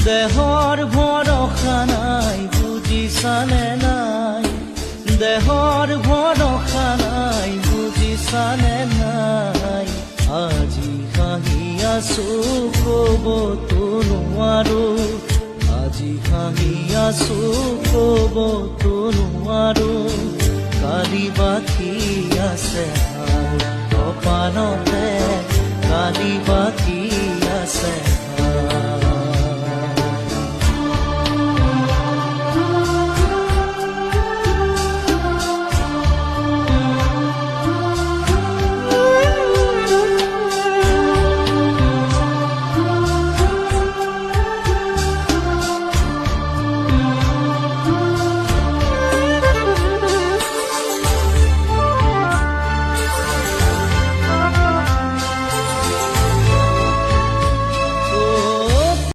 দেহৰ ভৰসা নাই বুজিছানে নাই, দেহৰ ভৰসা নাই বুজিছানে নাই। আজি হাঁহি আছো ক'বতো নোৱাৰো, আজি হাঁহি আছো ক'বতো নোৱাৰো। কালি বাকী আছে কপালতে, কালি বাকী আছে।